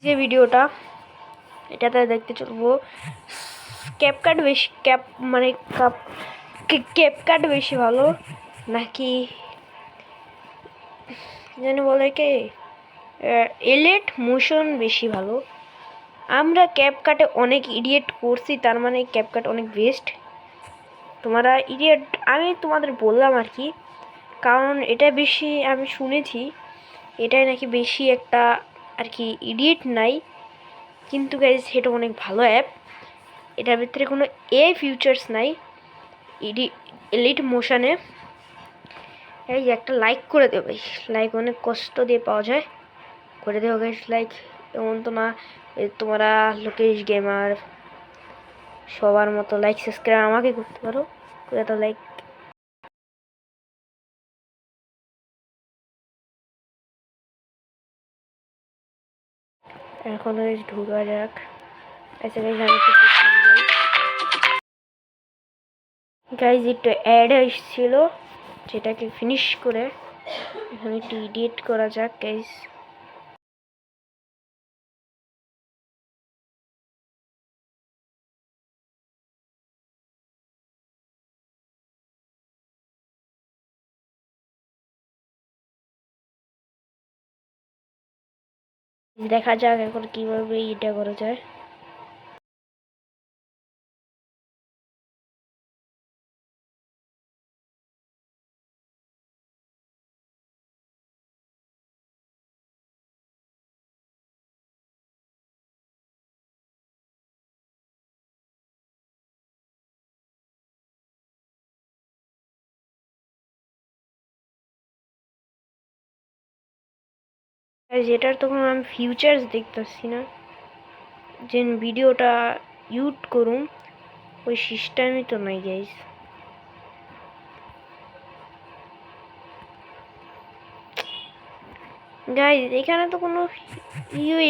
যে ভিডিওটা এটাতে দেখতে চলবো ক্যাপকাট বেশি ক্যাপকাট বেশি ভালো নাকি জানি বলে কে এলিট মোশন বেশি ভালো। আমরা ক্যাপকাটে অনেক ইডিয়েট করছি, তার মানে ক্যাপকাট অনেক বেস্ট। তোমরা ইডিয়েট আমি তোমাদের বললাম আর কি, কারণ এটা বেশি আমি শুনেছি এটাই নাকি বেশি একটা আর কি ইডিয়েট নাই, কিন্তু গাইজ এটা অনেক ভালো অ্যাপ। এটার ভিতরে কোনো ফিউচার্স নাই এলিট মোশনে। এই যে একটা লাইক করে দেবো গাইজ, লাইক অনেক কষ্ট দিয়ে পাওয়া যায়, করে দেবো গাইজ লাইক। এমন তো না তোমরা লোকেশ গেমার সবার মতো লাইক সাবস্ক্রাইব আমাকে করতে পারো, করে তো লাইক। এখন ঢুকা যাক। আচ্ছা গাইজ আমি গাইজ একটু অ্যাড এসেছিল, যেটাকে ফিনিশ করে এখানে একটু এডিট করা যাক গাইজ। দেখা যাক এখন কিভাবে এটা করা যায়। যেটার তখন আমি ফিউচার্স দেখতেছি না, যে ভিডিওটা ইউট করুম ওই সিস্টেমই তো নাই গাইজ। গাইজ এখানে তো কোনো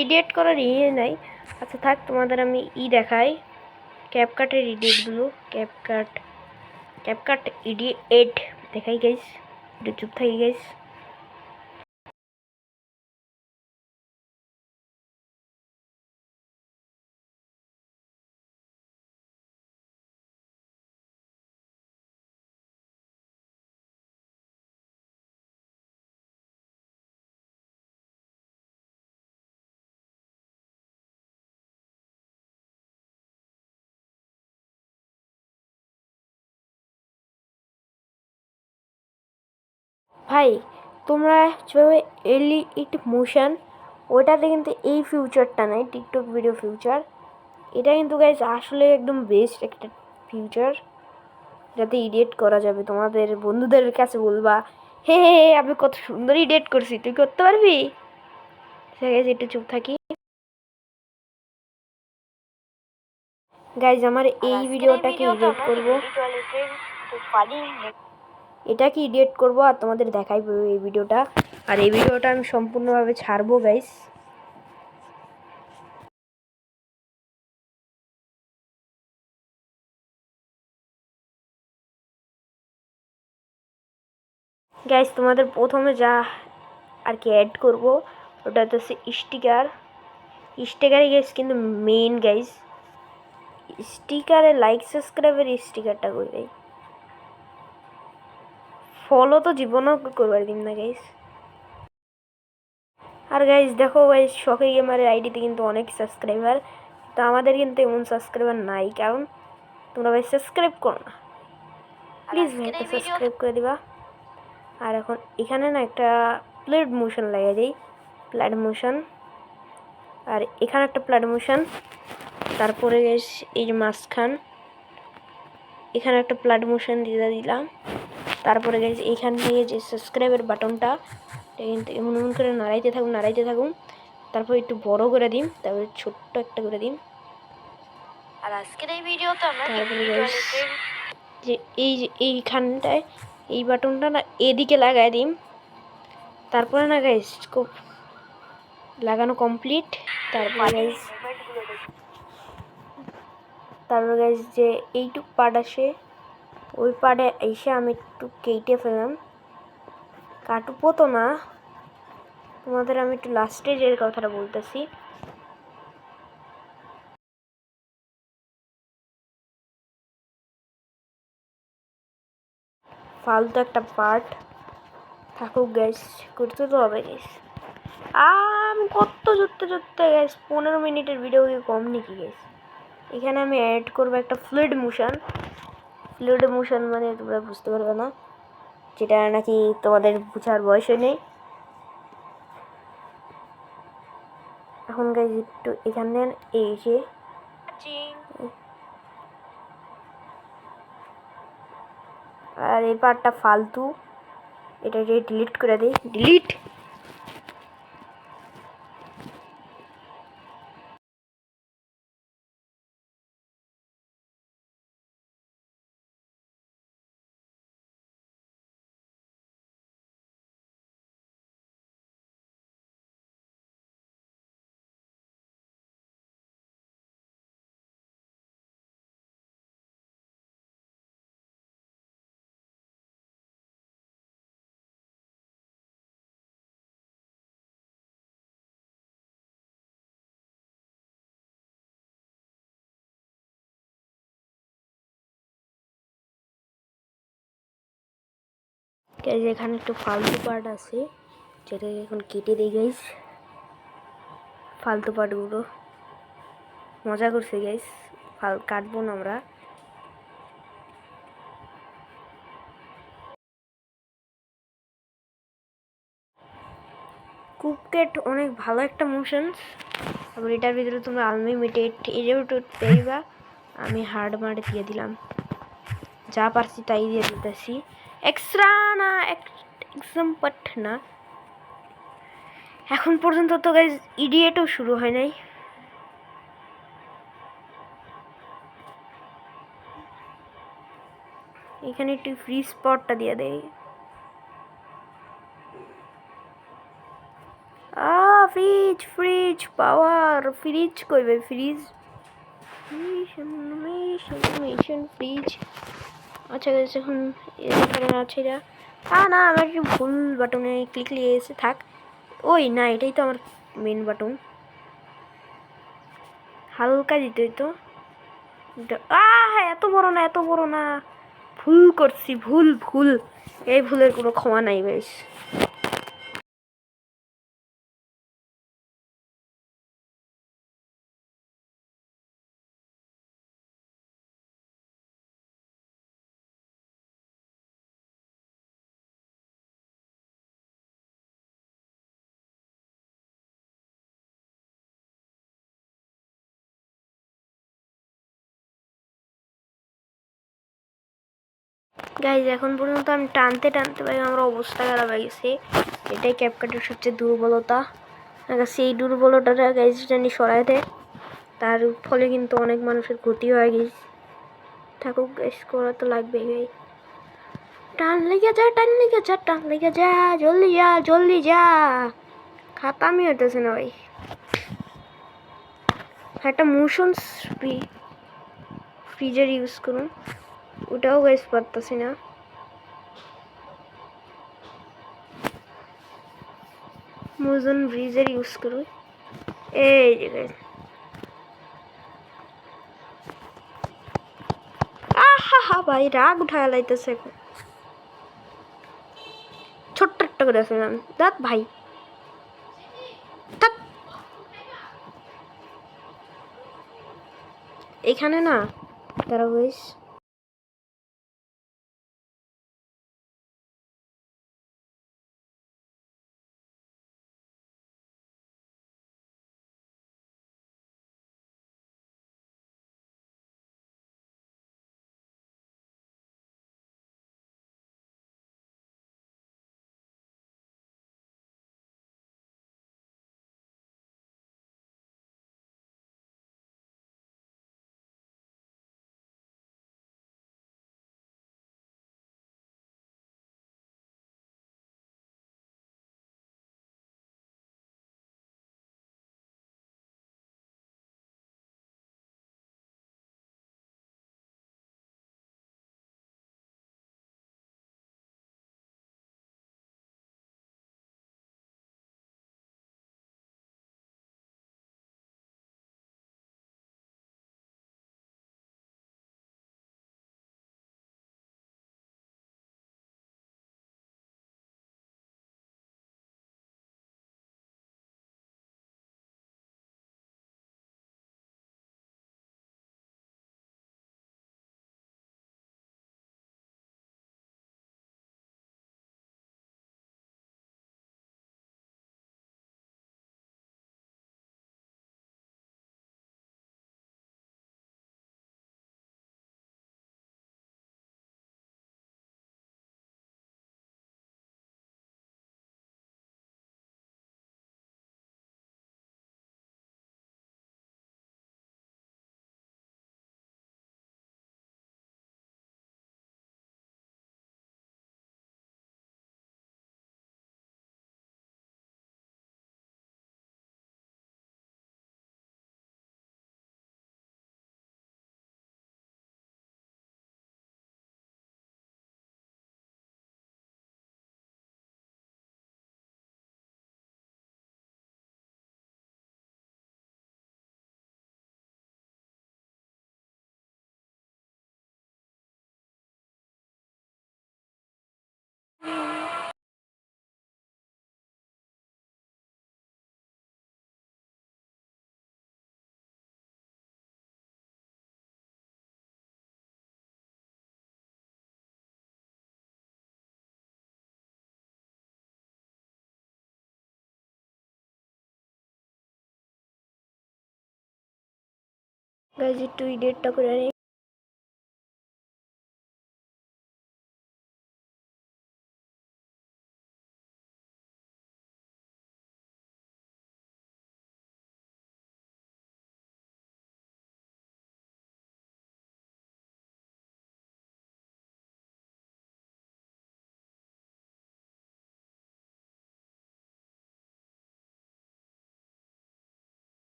এডিট করার নাই। আচ্ছা থাক, তোমাদের আমি দেখাই ক্যাপকাটের এডিটগুলো। ক্যাপকাট এডিট দেখাই গাইজ, একটু চুপ থাকি গাইজ। ভাই তোমরা যেভাবে এলিট মোশন, ওটাতে কিন্তু এই ফিউচারটা নাই, টিকটক ভিডিও ফিউচার। এটা কিন্তু গাইজ আসলে একদম বেস্ট একটা ফিউচার, যাতে এডিট করা যাবে। তোমাদের বন্ধুদের কাছে বলবা, হে হে হে আমি কত সুন্দর এডিট করছি, তুই করতে পারবি? ঠিক আছে একটু চুপ থাকি গাইজ। আমার এই ভিডিওটাকে এডিট করবো, এটাকে এডিট করবো আর তোমাদের দেখাই এই ভিডিওটা। আর এই ভিডিওটা আমি সম্পূর্ণভাবে ছাড়বো গাইজ। গাইজ তোমাদের প্রথমে যা আর কি অ্যাড করবো ওটা হচ্ছে স্টিকারে গাইজ, কিন্তু মেইন গাইজ স্টিকারে লাইক সাবস্ক্রাইবের স্টিকারটা করে দেয়, ফলো তো জীবনও করবার দিন না গাইজ। আর গাইজ দেখো গাইজ, শখে গেমারের আইডিতে কিন্তু অনেক সাবস্ক্রাইবার, তো আমাদের কিন্তু এমন সাবস্ক্রাইবার নাই, কারণ তোমরা ভাই সাবস্ক্রাইব করো না। প্লিজ ভাই একটা সাবস্ক্রাইব করে দিবা। আর এখন এখানে না একটা প্লেড মোশন লাগিয়ে দিই, প্ল্যাড মোশন। আর এখানে একটা প্ল্যাড মোশন, তারপরে গাইজ এই যে মাঝখান এখানে একটা প্ল্যাড মোশন দিয়ে দিলাম। তারপরে গাইজ এইখান থেকে যে সাবস্ক্রাইবের বাটনটা কিন্তু এমন এমন করে নাড়াইতে থাকুন। তারপর একটু বড় করে দিন, তারপরে ছোট্ট একটা করে দিন। আর আজকের এই ভিডিওতে আমরা যে এইখানটায় এই বাটনটা না এদিকে লাগাই দিন। তারপরে না গাইজ খুব লাগানো কমপ্লিট। তারপরে গাইজ যে এইটুক পার্ট আসে, ওই পার্টে এসে আমি একটু কেটে ফেলাম, কাটবো তো না, তোমাদের আমি একটু লাস্টে যে কথাটা বলতেছি। ফালতু একটা পার্ট থাকুক গাইস, করতে তো হবে গাইস। আমি কত জুততে জুততে গাইস 15 মিনিটের ভিডিও কি কম নাকি গাইস। এখানে আমি অ্যাড করবো একটা ফ্লুইড মোশন। ফ্লুইড মোশন মানে তোমরা বুঝতে পারবে না, যেটা নাকি তোমাদের বোঝার বয়সে নেই। এখন গাইস একটু এখানে এই যে আর এই পার্টটা ফালতু, এটা ডিলিট করে দিই, ডিলিট। গাইস এখানে একটু ফালতু পার্ট আছে, যেটা এখন কেটে দিই গাইস। ফালতু পার্টগুলো মজা করছে গাইস, কাটবো না আমরা। কুপকেট অনেক ভালো একটা মোশনস। তারপর এটার ভিতরে তোমরা আনলিমিটেড এরিউটুট পেইবা। আমি হার্ড মার্ড দিয়ে দিলাম, যা পারছি তাই দিয়ে দিতেছি। এক্সট্রা না, এক্সাম্পট না। এখন পর্যন্ত তো গাইস ইডিয়েটও শুরু হয় নাই। এখানে একটু ফ্রি স্পটটা দিয়ে দেই। ফ্রিজ ফ্রিজ পাওয়ার, ফ্রিজ কইবে ফ্রিজ মিশন ফ্রিজ। আচ্ছা গাইস এখন এখানে আছে যা। না আমার একটু ভুল বাটনে ক্লিক লেগেছে, থাক। ওই না, এটাই তো আমার মেন বাটন, হালকা দিতে হইতো। এত বড় না, এত বড় না, ভুল করছি, ভুল ভুল। এই ভুলের কোনো ক্ষমা নাই বেশ। গাইজ এখন পর্যন্ত আমি টানতে টানতে ভাই আমার অবস্থা খারাপ হয়ে গেছে। এটাই ক্যাপকাটের সবচেয়ে দুর্বলতা। সেই দুর্বলতাটা গাইজ জানি সরাই দেয়, তার ফলে কিন্তু অনেক মানুষের ক্ষতি হয়ে গেছে। থাকুক গাইজ, করা তো লাগবে গাই। টান লেগে যা, টান লেগে যা, টান লেগে যা, জলদি যা, জলদি যা। খাতামই হইতেছে না ভাই। একটা মোশন ফ্রিজের ইউজ করুন, ওটাও গাইজ পারতেছি না। মোশন ফ্রিজের ইউজ করুন, এই যে গাইজ। ভাই রাগ উঠায় লাইতেছে এখন। ছোট্ট একটা করে আসলাম দাঁত ভাই। এখানে না তারা বেশ গাইজ একটু এডিটটা করে নিই।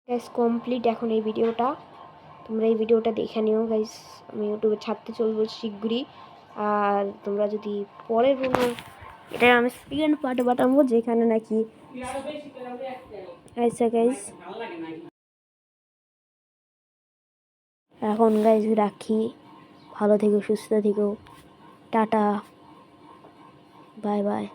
গাইজ কমপ্লিট এখন এই ভিডিওটা, তোমরা এই ভিডিওটা দেখে নিও গাইজ। আমি ইউটিউবে ছাড়তে চলবো শিগগিরই। আর তোমরা যদি পরের কোনো, এটা আমি সেকেন্ড পার্টে পাঠাবো যেখানে নাকি। আচ্ছা গাইজ, এখন গাইজ রাখি, ভালো থেকো, সুস্থ থেকো, টাটা, বাই বাই।